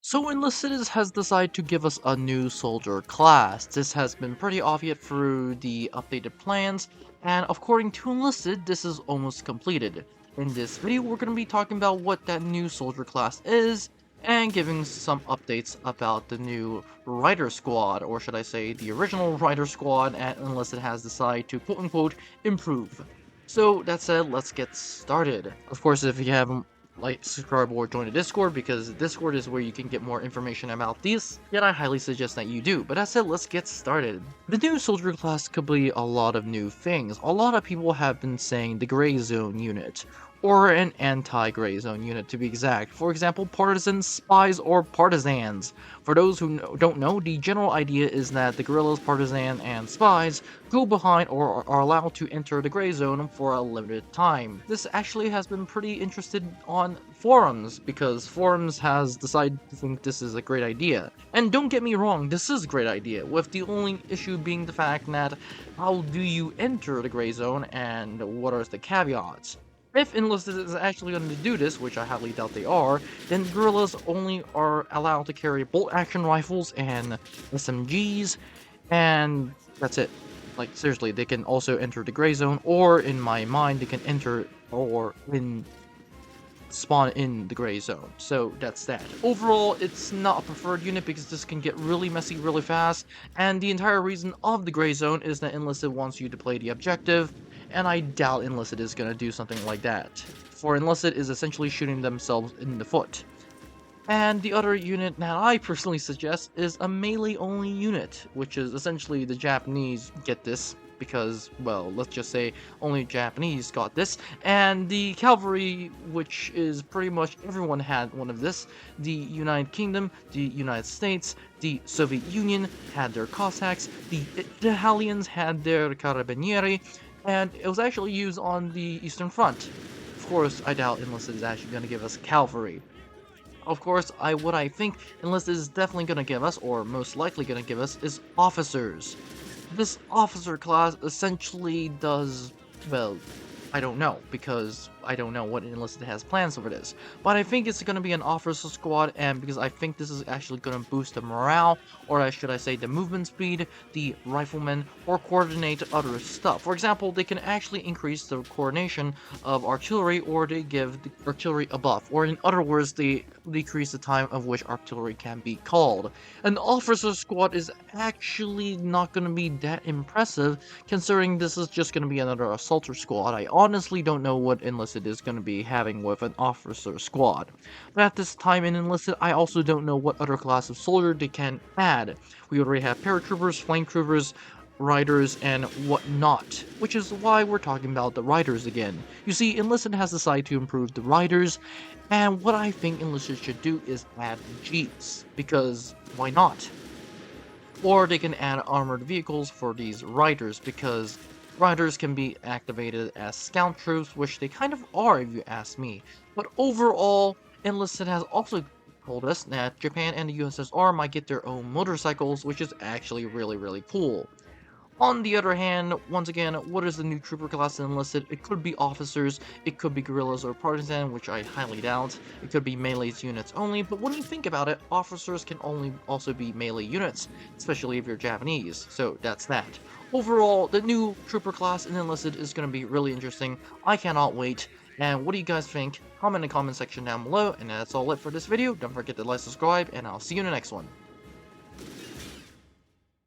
So Enlisted has decided to give us a new soldier class. This has been pretty obvious through the updated plans, and according to Enlisted, this is almost completed. In this video, we're going to be talking about what that new soldier class is, and giving some updates about the new Rider Squad, or should I say the original Rider Squad, and Enlisted has decided to quote-unquote improve. So that said, let's get started. Of course, if you haven't subscribe, or join the Discord, because Discord is where you can get more information about these, yet I highly suggest that you do. But that said, let's get started. The new soldier class could be a lot of new things. A lot of people have been saying the gray zone unit, or an anti-gray zone unit to be exact. For example, partisans, spies, or partisans. For those who don't know, the general idea is that the guerrillas, partisan, and spies go behind or are allowed to enter the gray zone for a limited time. This actually has been pretty interested on forums, because forums has decided to think this is a great idea. And don't get me wrong, this is a great idea, with the only issue being the fact that how do you enter the gray zone and what are the caveats? If Enlisted is actually going to do this, which I highly doubt they are, then guerrillas only are allowed to carry bolt-action rifles and SMGs, and that's it. Like, seriously, they can also enter the gray zone, or in my mind, they can enter or spawn in the gray zone. So that's that. Overall, it's not a preferred unit because this can get really messy really fast, and the entire reason of the gray zone is that Enlisted wants you to play the objective, and I doubt Enlisted is going to do something like that. For Enlisted is essentially shooting themselves in the foot. And the other unit that I personally suggest is a melee-only unit, which is essentially the Japanese get this, because, well, let's just say only Japanese got this, and the Cavalry, which is pretty much everyone had one of this. The United Kingdom, the United States, the Soviet Union had their Cossacks, the Italians had their Carabinieri, and it was actually used on the Eastern Front. Of course, I doubt Enlisted is actually going to give us Cavalry. Of course, what I think Enlisted is definitely going to give us, or most likely going to give us, is officers. This officer class essentially does, well, I don't know, because I don't know what Enlisted has plans for this. But I think it's going to be an officer squad, and because I think this is actually going to boost the morale, or should I say the movement speed, the riflemen, or coordinate other stuff. For example, they can actually increase the coordination of artillery, or they give the artillery a buff, or in other words, they decrease the time of which artillery can be called. An officer squad is actually not going to be that impressive, considering this is just going to be another assaulter squad. I honestly don't know what Enlisted is going to be having with an officer squad. But at this time in Enlisted, I also don't know what other class of soldier they can add. We already have paratroopers, flame troopers, riders, and whatnot, which is why we're talking about the riders again. You see, Enlisted has decided to improve the riders, and what I think Enlisted should do is add jeeps, because why not? Or they can add armored vehicles for these riders, because riders can be activated as scout troops, which they kind of are if you ask me. But overall, Enlisted has also told us that Japan and the USSR might get their own motorcycles, which is actually really cool. On the other hand, once again, what is the new trooper class Enlisted? It could be officers, it could be guerrillas or partisan, which I highly doubt. It could be melee units only, but when you think about it, officers can only also be melee units, especially if you're Japanese, so that's that. Overall, the new trooper class in Enlisted is going to be really interesting. I cannot wait. And what do you guys think? Comment in the comment section down below, and that's all it for this video. Don't forget to like, subscribe, and I'll see you in the next one.